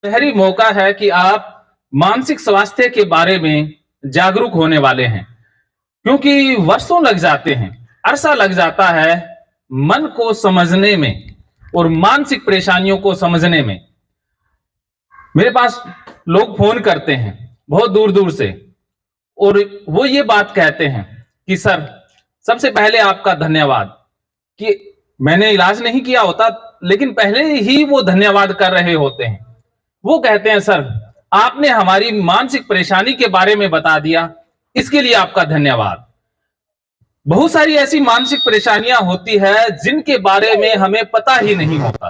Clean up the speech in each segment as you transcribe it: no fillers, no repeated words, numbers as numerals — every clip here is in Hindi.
सुनहरी मौका है कि आप मानसिक स्वास्थ्य के बारे में जागरूक होने वाले हैं, क्योंकि वर्षों लग जाते हैं, अरसा लग जाता है मन को समझने में और मानसिक परेशानियों को समझने में। मेरे पास लोग फोन करते हैं बहुत दूर दूर से और वो ये बात कहते हैं कि सर, सबसे पहले आपका धन्यवाद कि मैंने इलाज नहीं किया होता, लेकिन पहले ही वो धन्यवाद कर रहे होते हैं। वो कहते हैं सर, आपने हमारी मानसिक परेशानी के बारे में बता दिया, इसके लिए आपका धन्यवाद। बहुत सारी ऐसी मानसिक परेशानियां होती है जिनके बारे में हमें पता ही नहीं होता।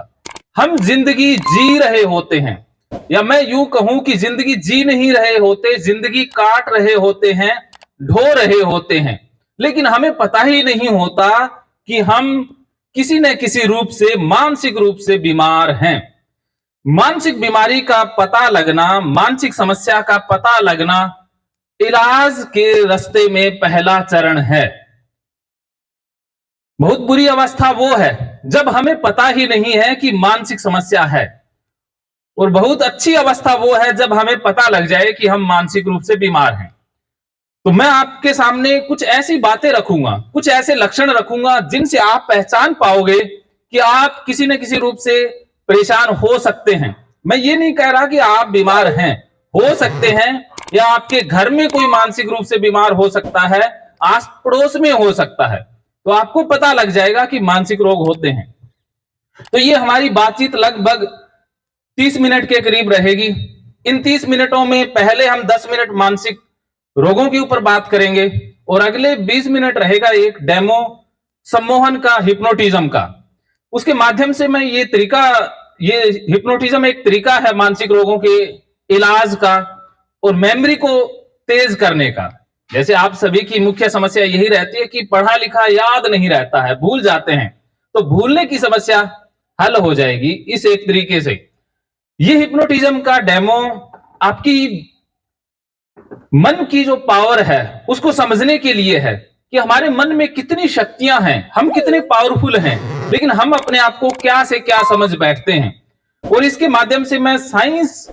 हम जिंदगी जी रहे होते हैं, या मैं यूं कहूं कि जिंदगी जी नहीं रहे होते, जिंदगी काट रहे होते हैं, ढो रहे होते हैं, लेकिन हमें पता ही नहीं होता कि हम किसी न किसी रूप से मानसिक रूप से बीमार हैं। मानसिक बीमारी का पता लगना, मानसिक समस्या का पता लगना इलाज के रास्ते में पहला चरण है। बहुत बुरी अवस्था वो है जब हमें पता ही नहीं है कि मानसिक समस्या है, और बहुत अच्छी अवस्था वो है जब हमें पता लग जाए कि हम मानसिक रूप से बीमार हैं। तो मैं आपके सामने कुछ ऐसी बातें रखूंगा, कुछ ऐसे लक्षण रखूंगा जिनसे आप पहचान पाओगे कि आप किसी न किसी रूप से परेशान हो सकते हैं। मैं ये नहीं कह रहा कि आप बीमार हैं, हो सकते हैं, या आपके घर में कोई मानसिक रूप से बीमार हो सकता है, आस पड़ोस में हो सकता है, तो आपको पता लग जाएगा कि मानसिक रोग होते हैं। तो ये हमारी बातचीत लगभग 30 मिनट के करीब रहेगी। इन 30 मिनटों में पहले हम 10 मिनट मानसिक रोगों के ऊपर बात करेंगे, और अगले 20 मिनट रहेगा एक डेमो सम्मोहन का, हिप्नोटिज्म का। उसके माध्यम से मैं ये हिप्नोटिज्म एक तरीका है मानसिक रोगों के इलाज का और मेमोरी को तेज करने का। जैसे आप सभी की मुख्य समस्या यही रहती है कि पढ़ा लिखा याद नहीं रहता है, भूल जाते हैं, तो भूलने की समस्या हल हो जाएगी इस एक तरीके से। ये हिप्नोटिज्म का डेमो आपकी मन की जो पावर है उसको समझने के लिए है कि हमारे मन में कितनी शक्तियां हैं, हम कितने पावरफुल हैं, लेकिन हम अपने आप को क्या से क्या समझ बैठते हैं। और इसके माध्यम से मैं साइंस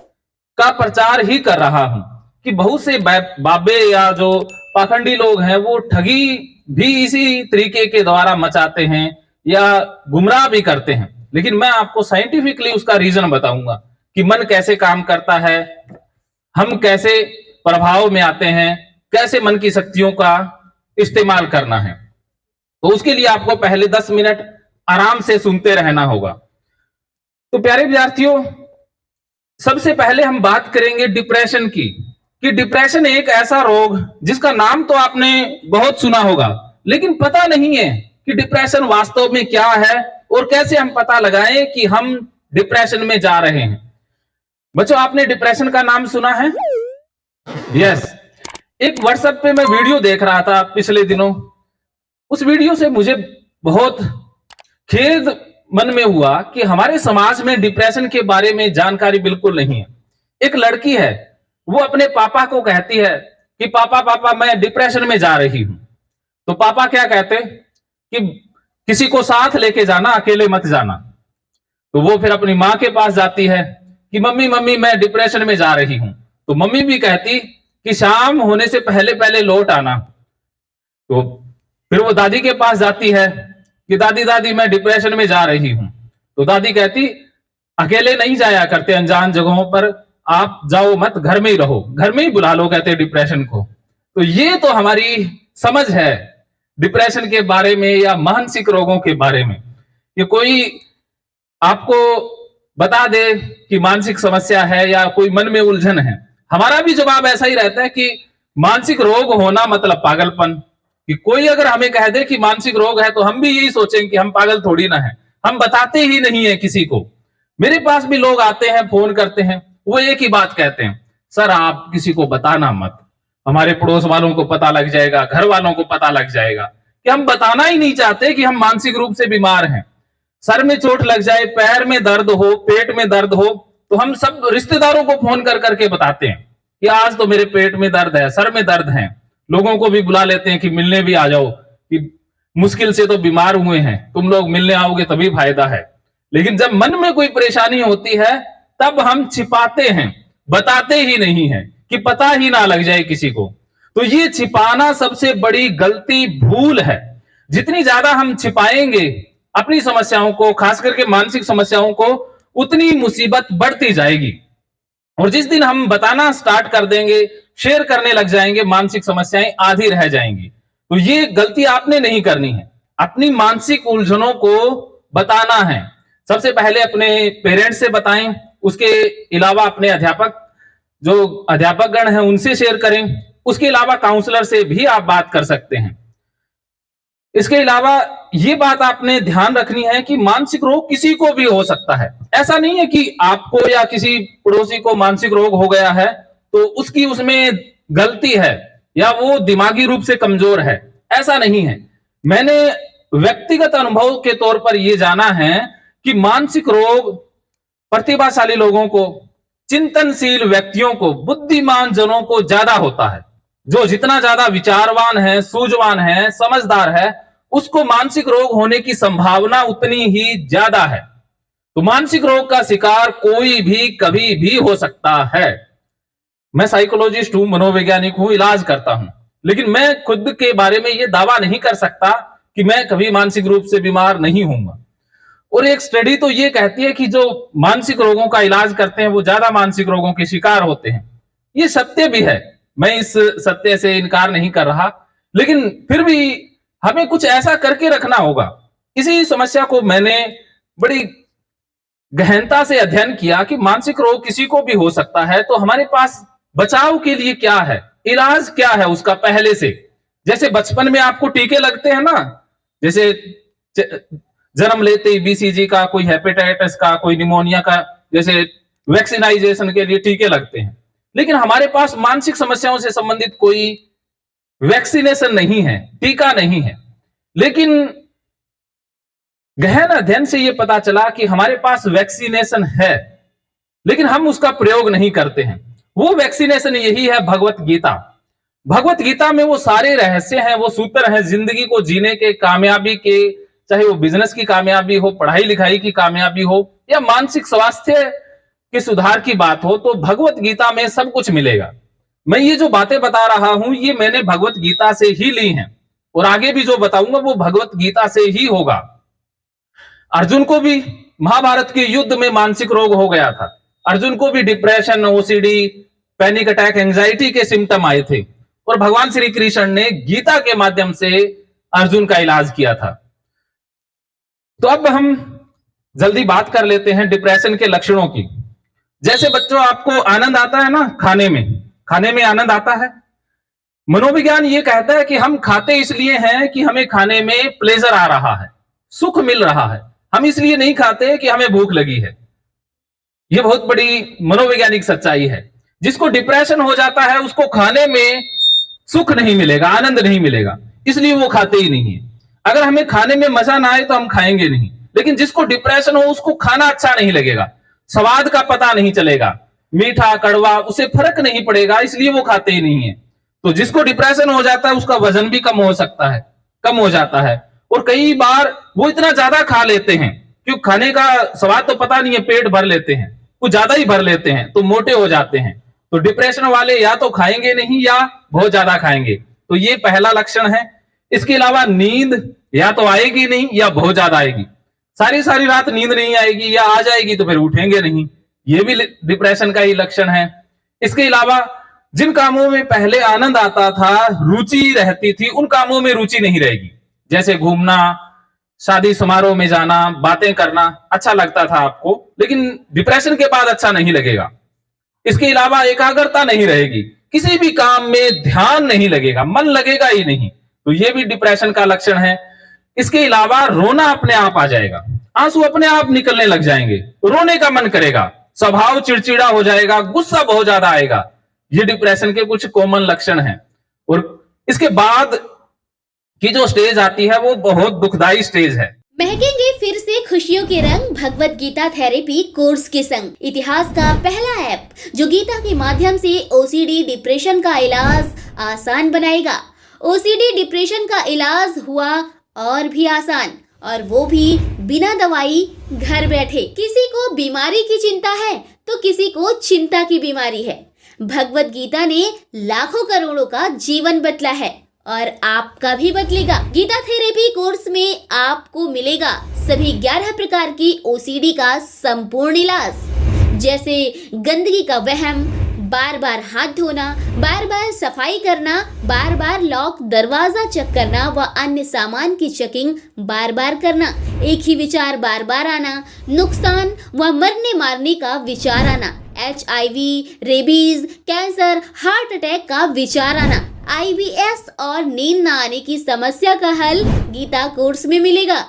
का प्रचार ही कर रहा हूं कि बहुत से बाबे या जो पाखंडी लोग हैं वो ठगी भी इसी तरीके के द्वारा मचाते हैं या गुमराह भी करते हैं, लेकिन मैं आपको साइंटिफिकली उसका रीजन बताऊंगा कि मन कैसे काम करता है, हम कैसे प्रभाव में आते हैं, कैसे मन की शक्तियों का इस्तेमाल करना है। तो उसके लिए आपको पहले 10 मिनट आराम से सुनते रहना होगा। तो प्यारे विद्यार्थियों, सबसे पहले हम बात करेंगे डिप्रेशन की, कि डिप्रेशन एक ऐसा रोग जिसका नाम तो आपने बहुत सुना होगा, लेकिन पता नहीं है कि डिप्रेशन वास्तव में क्या है और कैसे हम पता लगाएं कि हम डिप्रेशन में जा रहे हैं। बच्चों, आपने डिप्रेशन का नाम सुना है? यस। एक व्हाट्सएप पे मैं वीडियो देख रहा था पिछले दिनों। उस वीडियो से मुझे बहुत खेद मन में हुआ कि हमारे समाज में डिप्रेशन के बारे में जानकारी बिल्कुल नहीं है। एक लड़की है, वो अपने पापा को कहती है कि पापा पापा मैं डिप्रेशन में जा रही हूं। तो पापा क्या कहते कि किसी को साथ लेके जाना, अकेले मत जाना। तो वो फिर अपनी माँ के पास जाती है कि मम्मी मम्मी मैं डिप्रेशन में जा रही हूं। तो मम्मी भी कहती कि शाम होने से पहले पहले लौट आना। तो फिर वो दादी के पास जाती है कि दादी दादी मैं डिप्रेशन में जा रही हूं। तो दादी कहती अकेले नहीं जाया करते अनजान जगहों पर, आप जाओ मत, घर में ही रहो, घर में ही बुला लो, कहते डिप्रेशन को। तो ये तो हमारी समझ है डिप्रेशन के बारे में या मानसिक रोगों के बारे में। कि कोई आपको बता दे कि मानसिक समस्या है या कोई मन में उलझन है, हमारा भी जवाब ऐसा ही रहता है कि मानसिक रोग होना मतलब पागलपन। कि कोई अगर हमें कह दे कि मानसिक रोग है तो हम भी यही सोचेंगे कि हम पागल थोड़ी ना है, हम बताते ही नहीं है किसी को। मेरे पास भी लोग आते हैं, फोन करते हैं, वो एक ही बात कहते हैं, सर आप किसी को बताना मत, हमारे पड़ोस वालों को पता लग जाएगा, घर वालों को पता लग जाएगा। कि हम बताना ही नहीं चाहते कि हम मानसिक रूप से बीमार हैं। सर में चोट लग जाए, पैर में दर्द हो, पेट में दर्द हो, तो हम सब रिश्तेदारों को फोन कर करके बताते हैं कि आज तो मेरे पेट में दर्द है, सर में दर्द है। लोगों को भी बुला लेते हैं कि मिलने भी आ जाओ, कि मुश्किल से तो बीमार हुए हैं, तुम लोग मिलने आओगे तभी फायदा है। लेकिन जब मन में कोई परेशानी होती है तब हम छिपाते हैं, बताते ही नहीं है कि पता ही ना लग जाए किसी को। तो ये छिपाना सबसे बड़ी गलती, भूल है। जितनी ज्यादा हम छिपाएंगे अपनी समस्याओं को, खास करके मानसिक समस्याओं को, उतनी मुसीबत बढ़ती जाएगी। और जिस दिन हम बताना स्टार्ट कर देंगे, शेयर करने लग जाएंगे, मानसिक समस्याएं आधी रह जाएंगी। तो ये गलती आपने नहीं करनी है। अपनी मानसिक उलझनों को बताना है। सबसे पहले अपने पेरेंट्स से बताएं, उसके अलावा अपने जो अध्यापक गण हैं उनसे शेयर करें, उसके अलावा काउंसलर से भी आप बात कर सकते हैं। इसके अलावा ये बात आपने ध्यान रखनी है कि मानसिक रोग किसी को भी हो सकता है। ऐसा नहीं है कि आपको या किसी पड़ोसी को मानसिक रोग हो गया है तो उसकी उसमें गलती है या वो दिमागी रूप से कमजोर है, ऐसा नहीं है। मैंने व्यक्तिगत अनुभव के तौर पर यह जाना है कि मानसिक रोग प्रतिभाशाली लोगों को, चिंतनशील व्यक्तियों को, बुद्धिमान जनों को ज्यादा होता है। जो जितना ज्यादा विचारवान है, सूझवान है, समझदार है, उसको मानसिक रोग होने की संभावना उतनी ही ज्यादा है। तो मानसिक रोग का शिकार कोई भी कभी भी हो सकता है। मैं साइकोलॉजिस्ट हूं, मनोवैज्ञानिक हूं, इलाज करता हूं, लेकिन मैं खुद के बारे में यह दावा नहीं कर सकता कि मैं कभी मानसिक रूप से बीमार नहीं होऊंगा। और एक स्टडी तो यह कहती है कि जो मानसिक रोगों का इलाज करते हैं वो ज्यादा मानसिक रोगों के शिकार होते हैं। ये सत्य भी है, मैं इस सत्य से इनकार नहीं कर रहा, लेकिन फिर भी हमें कुछ ऐसा करके रखना होगा। इसी समस्या को मैंने बड़ी गहनता से अध्ययन किया कि मानसिक रोग किसी को भी हो सकता है, तो हमारे पास बचाव के लिए क्या है, इलाज क्या है उसका पहले से। जैसे बचपन में आपको टीके लगते हैं ना, जैसे जन्म लेते ही बीसीजी का, कोई हेपेटाइटिस का, कोई निमोनिया का, जैसे वैक्सीनाइजेशन के लिए टीके लगते हैं। लेकिन हमारे पास मानसिक समस्याओं से संबंधित कोई वैक्सीनेशन नहीं है, टीका नहीं है। लेकिन गहन अध्ययन से यह पता चला कि हमारे पास वैक्सीनेशन है, लेकिन हम उसका प्रयोग नहीं करते हैं। वो वैक्सीनेशन यही है भगवत गीता। भगवत गीता में वो सारे रहस्य हैं, वो सूत्र हैं जिंदगी को जीने के, कामयाबी के, चाहे वो बिजनेस की कामयाबी हो, पढ़ाई लिखाई की कामयाबी हो, या मानसिक स्वास्थ्य के सुधार की बात हो, तो भगवत गीता में सब कुछ मिलेगा। मैं ये जो बातें बता रहा हूं ये मैंने भगवत गीता से ही ली हैं, और आगे भी जो बताऊंगा वो भगवत गीता से ही होगा। अर्जुन को भी महाभारत के युद्ध में मानसिक रोग हो गया था। अर्जुन को भी depression, OCD, panic attack, anxiety के सिम्टम आए थे, और भगवान श्री कृष्ण ने गीता के माध्यम से अर्जुन का इलाज किया था। तो अब हम जल्दी बात कर लेते हैं डिप्रेशन के लक्षणों की। जैसे बच्चों आपको आनंद आता है ना, खाने में आनंद आता है। मनोविज्ञान ये कहता है कि हम खाते इसलिए हैं कि हमें खाने में प्लेजर आ रहा है, सुख मिल रहा है। हम इसलिए नहीं खाते कि हमें भूख लगी है। यह बहुत बड़ी मनोवैज्ञानिक सच्चाई है। जिसको डिप्रेशन हो जाता है उसको खाने में सुख नहीं मिलेगा, आनंद नहीं मिलेगा, इसलिए वो खाते ही नहीं है। अगर हमें खाने में मजा ना आए तो हम खाएंगे नहीं। लेकिन जिसको डिप्रेशन हो उसको खाना अच्छा नहीं लगेगा, स्वाद का पता नहीं चलेगा, मीठा कड़वा उसे फर्क नहीं पड़ेगा, इसलिए वो खाते ही नहीं है। तो जिसको डिप्रेशन हो जाता है उसका वजन भी कम हो सकता है, कम हो जाता है। और कई बार वो इतना ज्यादा खा लेते हैं, क्योंकि खाने का स्वाद तो पता नहीं है, पेट भर लेते हैं, कुछ ज्यादा ही भर लेते हैं, तो मोटे हो जाते हैं। तो डिप्रेशन वाले या तो खाएंगे नहीं या बहुत ज्यादा खाएंगे। तो ये पहला लक्षण है। इसके अलावा नींद या तो आएगी नहीं या बहुत ज्यादा आएगी। सारी सारी रात नींद नहीं आएगी, या आ जाएगी तो फिर उठेंगे नहीं, ये भी डिप्रेशन का ही लक्षण है। इसके अलावा जिन कामों में पहले आनंद आता था, रुचि रहती थी, उन कामों में रुचि नहीं रहेगी। जैसे घूमना, शादी समारोह में जाना, बातें करना अच्छा लगता था आपको, लेकिन डिप्रेशन के बाद अच्छा नहीं लगेगा। इसके अलावा एकाग्रता नहीं रहेगी, किसी भी काम में ध्यान नहीं लगेगा, मन लगेगा ही नहीं, तो ये भी डिप्रेशन का लक्षण है। इसके अलावा रोना अपने आप आ जाएगा, आंसू अपने आप निकलने लग जाएंगे, रोने का मन करेगा, स्वभाव चिड़चिड़ा हो जाएगा, गुस्सा बहुत ज्यादा आएगा। ये डिप्रेशन के कुछ कॉमन लक्षण हैं। और इसके बाद की जो स्टेज आती है वो बहुत दुखदाई स्टेज है। महकेंगे फिर से खुशियों के रंग भगवत गीता थेरेपी कोर्स के संग। इतिहास का पहला ऐप जो गीता के माध्यम से ओसीडी डिप्रेशन का इलाज आसान बनाएगा। ओसीडी डिप्रेशन का इलाज हुआ और भी आसान, और वो भी बिना दवाई, घर बैठे। किसी को बीमारी की चिंता है तो किसी को चिंता की बीमारी है। भगवत गीता ने लाखों करोड़ों का जीवन बदला है और आपका भी बदलेगा। गीता थेरेपी कोर्स में आपको मिलेगा सभी 11 प्रकार की ओसीडी का संपूर्ण इलाज, जैसे गंदगी का वहम, बार बार हाथ धोना, बार बार सफाई करना, बार बार लॉक दरवाजा चेक करना व अन्य सामान की चेकिंग बार बार करना, एक ही विचार बार बार आना, नुकसान व मरने मारने का विचार आना, HIV, rabies, cancer, heart attack का विचार आना, IBS और नींद न आने की समस्या का हल गीता कोर्स में मिलेगा।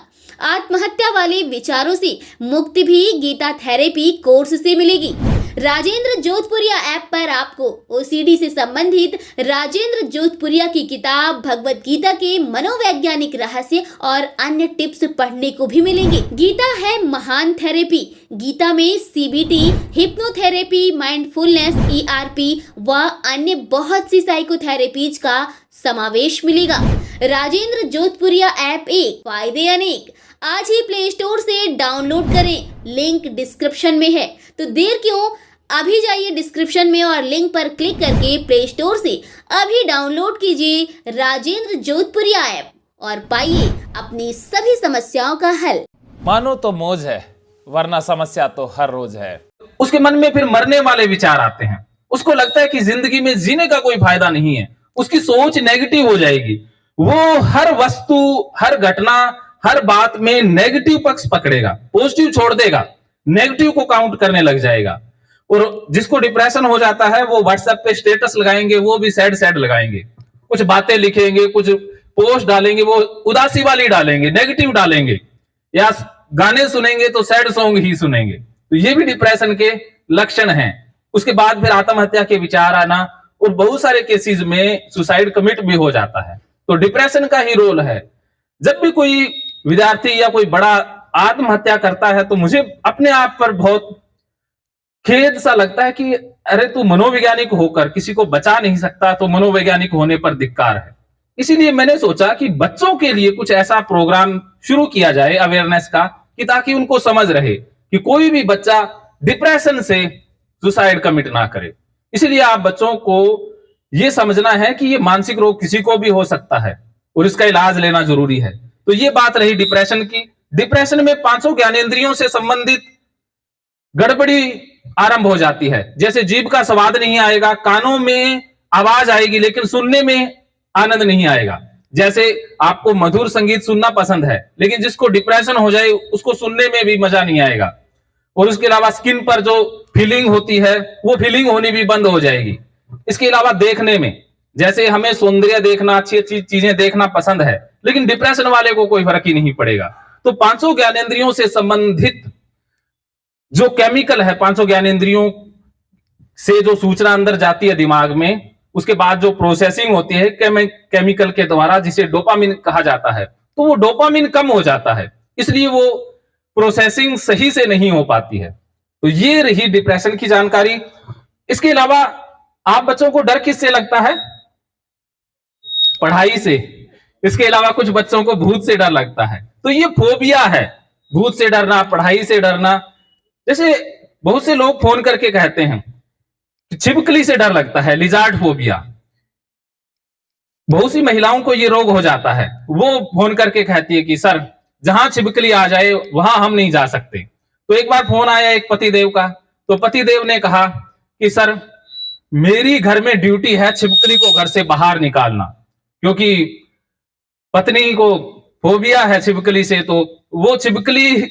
आत्महत्या वाले विचारों से मुक्ति भी गीता थेरेपी कोर्स से मिलेगी। राजेंद्र जोधपुरिया ऐप पर आपको ओसीडी से संबंधित राजेंद्र जोधपुरिया की किताब भगवत गीता के मनोवैज्ञानिक रहस्य और अन्य टिप्स पढ़ने को भी मिलेंगे। गीता है महान थेरेपी। गीता में CBT, हिप्नोथेरेपी, माइंडफुलनेस, ERP व अन्य बहुत सी साइकोथेरेपीज का समावेश मिलेगा। राजेंद्र जोधपुरिया ऐप एक, फायदे अनेक। आज ही प्ले स्टोर से डाउनलोड करें, लिंक डिस्क्रिप्शन में है। तो देर क्यों, अभी जाइए डिस्क्रिप्शन में और लिंक पर क्लिक करके प्ले स्टोर से अभी डाउनलोड कीजिए राजेंद्र जोधपुरिया ऐप और पाइए अपनी सभी समस्याओं का हल। मानो तो मौज है, वरना समस्या तो हर रोज है। उसके मन में फिर मरने वाले विचार आते हैं। उसको लगता है कि जिंदगी में जीने का कोई फायदा नहीं है। उसकी सोच नेगेटिव हो जाएगी। वो हर वस्तु, हर घटना, हर बात में नेगेटिव पक्ष पकड़ेगा, पॉजिटिव छोड़ देगा, नेगेटिव को काउंट करने लग जाएगा। और जिसको डिप्रेशन हो जाता है वो व्हाट्सएप पे स्टेटस लगाएंगे, वो भी सैड सैड लगाएंगे, कुछ बातें लिखेंगे, कुछ पोस्ट डालेंगे, वो उदासी वाली डालेंगे, नेगेटिव डालेंगे, या गाने सुनेंगे तो सैड सॉन्ग ही सुनेंगे। तो ये भी डिप्रेशन के लक्षण हैं। उसके बाद फिर आत्महत्या के विचार आना और बहुत सारे केसेस में सुसाइड कमिट भी हो जाता है। तो डिप्रेशन का ही रोल है। जब भी कोई विद्यार्थी या कोई बड़ा आत्महत्या करता है तो मुझे अपने आप पर बहुत खेद सा लगता है कि अरे तू मनोवैज्ञानिक होकर किसी को बचा नहीं सकता तो मनोवैज्ञानिक होने पर धिक्कार है। इसीलिए मैंने सोचा कि बच्चों के लिए कुछ ऐसा प्रोग्राम शुरू किया जाए अवेयरनेस का, कि ताकि उनको समझ रहे कि कोई भी बच्चा डिप्रेशन से सुसाइड कमिट ना करे। इसलिए आप बच्चों को यह समझना है कि ये मानसिक रोग किसी को भी हो सकता है और इसका इलाज लेना जरूरी है। तो ये बात रही डिप्रेशन की। डिप्रेशन में 5 ज्ञानेंद्रियों से संबंधित गड़बड़ी आरंभ हो जाती है। जैसे जीभ का स्वाद नहीं आएगा, कानों में आवाज आएगी लेकिन सुनने में आनंद नहीं आएगा। जैसे आपको मधुर संगीत सुनना पसंद है लेकिन जिसको डिप्रेशन हो जाए उसको सुनने में भी मजा नहीं आएगा। और उसके अलावा स्किन पर जो फीलिंग होती है वो फीलिंग होनी भी बंद हो जाएगी। इसके अलावा देखने में, जैसे हमें सौंदर्य देखना, अच्छी अच्छी चीजें देखना पसंद है लेकिन डिप्रेशन वाले को कोई फर्क ही नहीं पड़ेगा। तो 5 ज्ञानेंद्रियों से संबंधित जो केमिकल है, 5 ज्ञानेंद्रियों से जो सूचना अंदर जाती है दिमाग में, उसके बाद जो प्रोसेसिंग होती है केमिकल के द्वारा, जिसे डोपामिन कहा जाता है, तो वो डोपामिन कम हो जाता है, इसलिए वो प्रोसेसिंग सही से नहीं हो पाती है। तो ये रही डिप्रेशन की जानकारी। इसके अलावा आप बच्चों को डर किससे लगता है? पढ़ाई से। इसके अलावा कुछ बच्चों को भूत से डर लगता है। तो ये फोबिया है, भूत से डरना, पढ़ाई से डरना। जैसे बहुत से लोग फोन करके कहते हैं कि छिपकली से डर लगता है, लिजार्ड फोबिया। बहुत सी महिलाओं को ये रोग हो जाता है। वो फोन करके कहती है कि सर जहां छिपकली आ जाए वहां हम नहीं जा सकते। तो एक बार फोन आया एक पतिदेव का, तो पतिदेव ने कहा कि सर मेरी घर में ड्यूटी है छिपकली को घर से बाहर निकालना, क्योंकि पत्नी को फोबिया है छिपकली से, तो वो छिपकली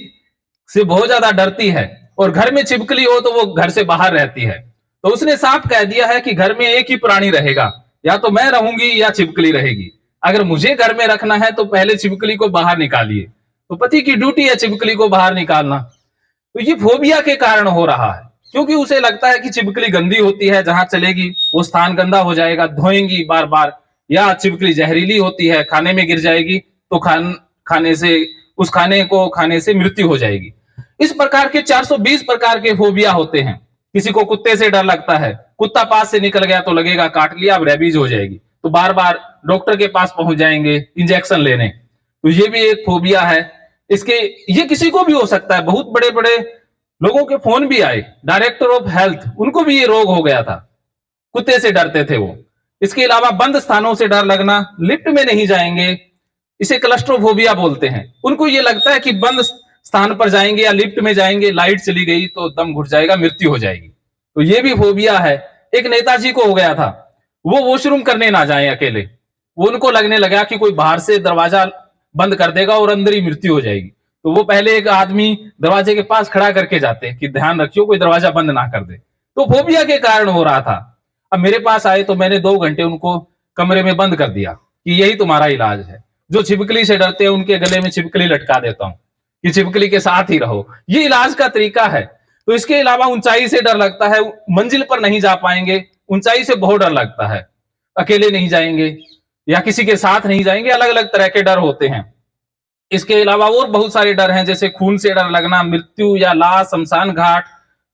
से बहुत ज्यादा डरती है और घर में छिपकली हो तो वो घर से बाहर रहती है। तो उसने साफ कह दिया है कि घर में एक ही प्राणी रहेगा, या तो मैं रहूंगी या छिपकली रहेगी। अगर मुझे घर में रखना है तो पहले छिपकली को बाहर निकालिए। तो पति की ड्यूटी है छिपकली को बाहर निकालना। तो ये फोबिया के कारण हो रहा है, क्योंकि उसे लगता है कि छिपकली गंदी होती है, जहां चलेगी वो स्थान गंदा हो जाएगा, धोएंगी बार बार, या छिपकली जहरीली होती है, खाने में गिर जाएगी तो खाने से उस खाने को खाने से मृत्यु हो जाएगी। इस प्रकार के 420 प्रकार के फोबिया होते हैं। किसी को कुत्ते से डर लगता है, कुत्ता पास से निकल गया तो लगेगा काट लिया, अब रेबीज हो जाएगी, तो बार बार डॉक्टर के पास पहुंच जाएंगे इंजेक्शन लेने। तो ये भी एक फोबिया है। ये किसी को भी हो सकता है। बहुत बड़े बड़े लोगों के फोन भी आए, डायरेक्टर ऑफ हेल्थ, उनको भी ये रोग हो गया था, कुत्ते से डरते थे वो। इसके अलावा बंद स्थानों से डर लगना, लिफ्ट में नहीं जाएंगे, इसे क्लस्ट्रोफोबिया बोलते हैं। उनको ये लगता है कि बंद स्थान पर जाएंगे या लिफ्ट में जाएंगे, लाइट चली गई तो दम घुट जाएगा, मृत्यु हो जाएगी। तो ये भी फोबिया है। एक नेताजी को हो गया था, वो वॉशरूम करने ना जाए अकेले, वो उनको लगने लगा कि कोई बाहर से दरवाजा बंद कर देगा और अंदर ही मृत्यु हो जाएगी। तो वो पहले एक आदमी दरवाजे के पास खड़ा करके जाते कि ध्यान रखियो कोई दरवाजा बंद ना कर दे। तो फोबिया के कारण हो रहा था। अब मेरे पास आए तो मैंने 2 घंटे उनको कमरे में बंद कर दिया कि यही तुम्हारा इलाज है। जो छिपकली से डरते हैं उनके गले में छिपकली लटका देता हूं कि छिपकली के साथ ही रहो, ये इलाज का तरीका है। तो इसके अलावा ऊंचाई से डर लगता है, मंजिल पर नहीं जा पाएंगे, ऊंचाई से बहुत डर लगता है, अकेले नहीं जाएंगे या किसी के साथ नहीं जाएंगे, अलग अलग तरह के डर होते हैं। इसके अलावा और बहुत सारे डर हैं, जैसे खून से डर लगना, मृत्यु या लाश, शमशान घाट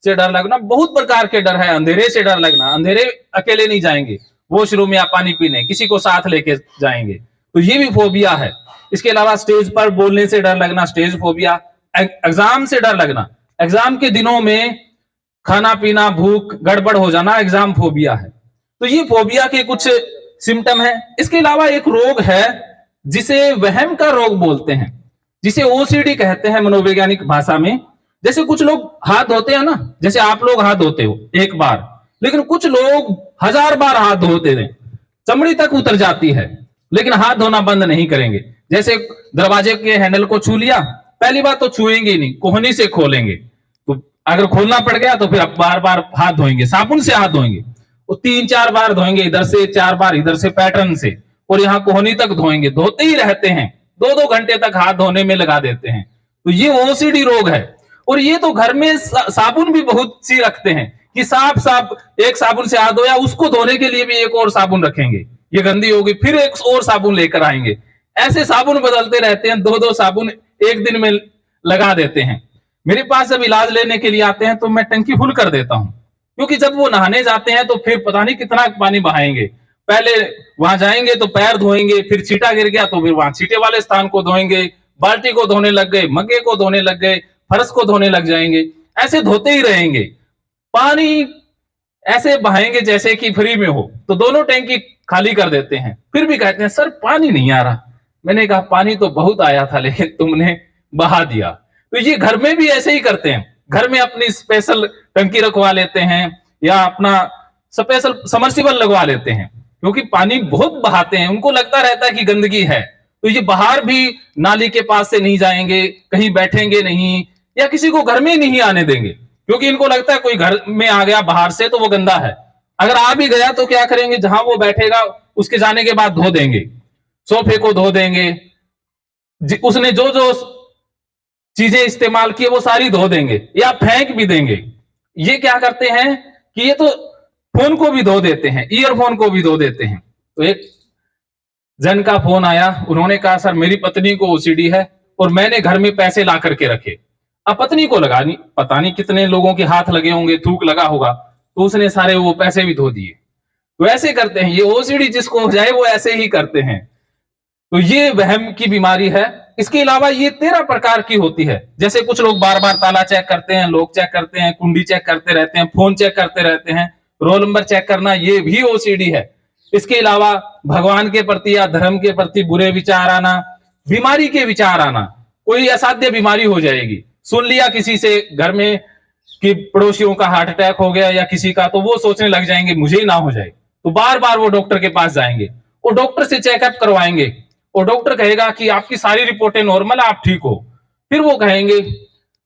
से डर लगना, बहुत प्रकार के डर है। अंधेरे से डर लगना, अंधेरे अकेले नहीं जाएंगे, वॉशरूम या पानी पीने किसी को साथ लेके जाएंगे, तो ये भी फोबिया है। इसके अलावा स्टेज पर बोलने से डर लगना, स्टेज फोबिया। एग्जाम से डर लगना, एग्जाम के दिनों में खाना पीना, भूख गड़बड़ हो जाना, एग्जाम फोबिया है। तो ये फोबिया के कुछ सिम्टम है। इसके अलावा एक रोग है जिसे वहम का रोग बोलते हैं, जिसे ओसीडी कहते हैं मनोवैज्ञानिक भाषा में। जैसे कुछ लोग हाथ धोते हैं ना, जैसे आप लोग हाथ धोते हो एक बार, लेकिन कुछ लोग 1000 बार हाथ धोते हैं, चमड़ी तक उतर जाती है, लेकिन हाथ धोना बंद नहीं करेंगे। जैसे दरवाजे के हैंडल को छू लिया, पहली बार तो छुएंगे नहीं, कोहनी से खोलेंगे, तो अगर खोलना पड़ गया तो फिर अब बार बार हाथ धोएंगे, साबुन से हाथ धोएंगे, वो 3-4 बार धोएंगे, इधर से 4 बार, इधर से पैटर्न से, और यहाँ कोहनी तक धोएंगे, धोते ही रहते हैं, 2-2 घंटे तक हाथ धोने में लगा देते हैं। तो ये ओसीडी रोग है। और ये तो घर में साबुन भी बहुत सी रखते हैं कि साफ एक साबुन से हाथ धोया, उसको धोने के लिए भी एक और साबुन रखेंगे, ये गंदी होगी, फिर एक और साबुन लेकर आएंगे, ऐसे साबुन बदलते रहते हैं, 2-2 साबुन एक दिन में लगा देते हैं। मेरे पास जब इलाज लेने के लिए आते हैं तो मैं टंकी फुल कर देता हूं, क्योंकि जब वो नहाने जाते हैं तो फिर पता नहीं कितना पानी बहाएंगे। पहले वहां जाएंगे तो पैर धोएंगे, फिर छींटा गिर गया तो फिर वहां छींटे वाले स्थान को धोएंगे, बाल्टी को धोने लग गए, मग्गे को धोने लग गए, फर्श को धोने लग जाएंगे, ऐसे धोते ही रहेंगे। पानी ऐसे बहाएंगे जैसे कि फ्री में हो, तो दोनों टैंकी खाली कर देते हैं, फिर भी कहते हैं सर पानी नहीं आ रहा। मैंने कहा पानी तो बहुत आया था, लेकिन तुमने बहा दिया। तो ये घर में भी ऐसे ही करते हैं, घर में अपनी स्पेशल टंकी रखवा लेते हैं या अपना स्पेशल समर्सिबल लगवा लेते हैं, क्योंकि पानी बहुत बहाते हैं, उनको लगता रहता है कि गंदगी है। तो ये बाहर भी नाली के पास से नहीं जाएंगे, कहीं बैठेंगे नहीं, या किसी को घर में नहीं आने देंगे, क्योंकि इनको लगता है कोई घर में आ गया बाहर से तो वो गंदा है। अगर आ भी गया तो क्या करेंगे, जहां वो बैठेगा उसके जाने के बाद धो देंगे, सोफे को धो देंगे, उसने जो जो चीजें इस्तेमाल की वो सारी धो देंगे या फेंक भी देंगे। ये क्या करते हैं कि ये तो फोन को भी धो देते हैं, ईयरफोन को भी धो देते हैं। तो एक जन का फोन आया, उन्होंने कहा सर मेरी पत्नी को ओसीडी है और मैंने घर में पैसे ला करके रखे। अब पत्नी को लगा नहीं, पता नहीं कितने लोगों के हाथ लगे होंगे, थूक लगा होगा, तो उसने सारे वो पैसे भी धो दिए। तो ऐसे करते हैं, ये ओसीडी जिसको हो जाए वो ऐसे ही करते हैं। तो ये वहम की बीमारी है। इसके अलावा ये 13 प्रकार की होती है। जैसे कुछ लोग बार बार ताला चेक करते हैं, लोग चेक करते हैं, कुंडी चेक करते रहते हैं, फोन चेक करते रहते हैं, रोल नंबर चेक करना, ये भी ओसीडी है। इसके अलावा भगवान के प्रति या धर्म के प्रति बुरे विचार आना, बीमारी के विचार आना, कोई असाध्य बीमारी हो जाएगी, सुन लिया किसी से घर में कि पड़ोसियों का हार्ट अटैक हो गया या किसी का, तो वो सोचने लग जाएंगे मुझे ही ना हो जाए, तो बार बार वो डॉक्टर के पास जाएंगे और डॉक्टर से चेकअप करवाएंगे और डॉक्टर कहेगा कि आपकी सारी रिपोर्टें नॉर्मल है, आप ठीक हो। फिर वो कहेंगे,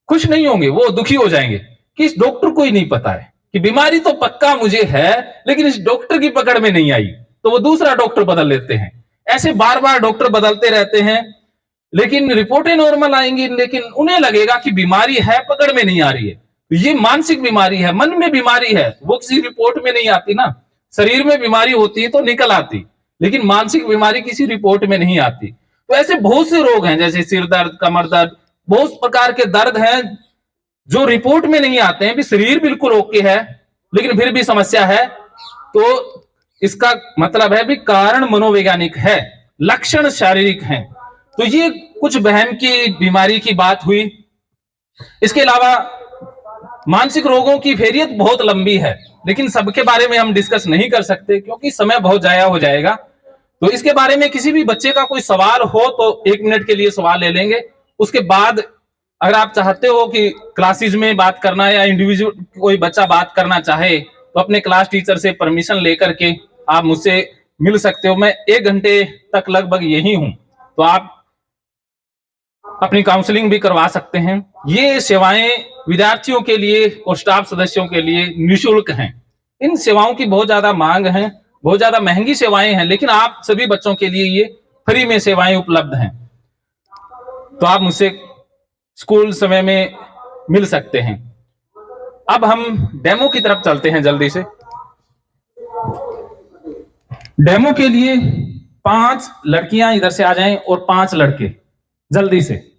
खुश नहीं होंगे, वो दुखी हो जाएंगे कि इस डॉक्टर को ही नहीं पता है कि बीमारी तो पक्का मुझे है, लेकिन इस डॉक्टर की पकड़ में नहीं आई, तो वो दूसरा डॉक्टर बदल लेते हैं। ऐसे बार बार डॉक्टर बदलते रहते हैं, लेकिन रिपोर्टें नॉर्मल आएंगी, लेकिन उन्हें लगेगा कि बीमारी है, पकड़ में नहीं आ रही है। ये मानसिक बीमारी है, मन में बीमारी है, वो किसी रिपोर्ट में नहीं आती ना। शरीर में बीमारी होती है तो निकल आती, लेकिन मानसिक बीमारी किसी रिपोर्ट में नहीं आती। तो ऐसे बहुत से रोग हैं, जैसे सिर दर्द, कमर दर्द, बहुत प्रकार के दर्द हैं जो रिपोर्ट में नहीं आते हैं। भी शरीर बिल्कुल ओके है लेकिन फिर भी समस्या है, तो इसका मतलब है भी कारण मनोवैज्ञानिक है, लक्षण शारीरिक हैं। तो ये कुछ वहम की बीमारी की बात हुई। इसके अलावा मानसिक रोगों की फेरियत बहुत लंबी है, लेकिन सबके बारे में हम डिस्कस नहीं कर सकते क्योंकि समय बहुत जाया हो जाएगा। तो इसके बारे में किसी भी बच्चे का कोई सवाल हो तो 1 मिनट के लिए सवाल ले लेंगे। उसके बाद अगर आप चाहते हो कि क्लासेज में बात करना या इंडिविजुअल कोई बच्चा बात करना चाहे तो अपने क्लास टीचर से परमिशन लेकर के आप मुझसे मिल सकते हो। मैं 1 घंटे तक लगभग यही हूं, तो आप अपनी काउंसलिंग भी करवा सकते हैं। ये सेवाएं विद्यार्थियों के लिए और स्टाफ सदस्यों के लिए निःशुल्क हैं। इन सेवाओं की बहुत ज्यादा मांग है, बहुत ज्यादा महंगी सेवाएं हैं, लेकिन आप सभी बच्चों के लिए ये फ्री में सेवाएं उपलब्ध हैं। तो आप मुझसे स्कूल समय में मिल सकते हैं। अब हम डेमो की तरफ चलते हैं जल्दी से। डेमो के लिए 5 लड़कियां इधर से आ जाएं और 5 लड़के जल्दी से।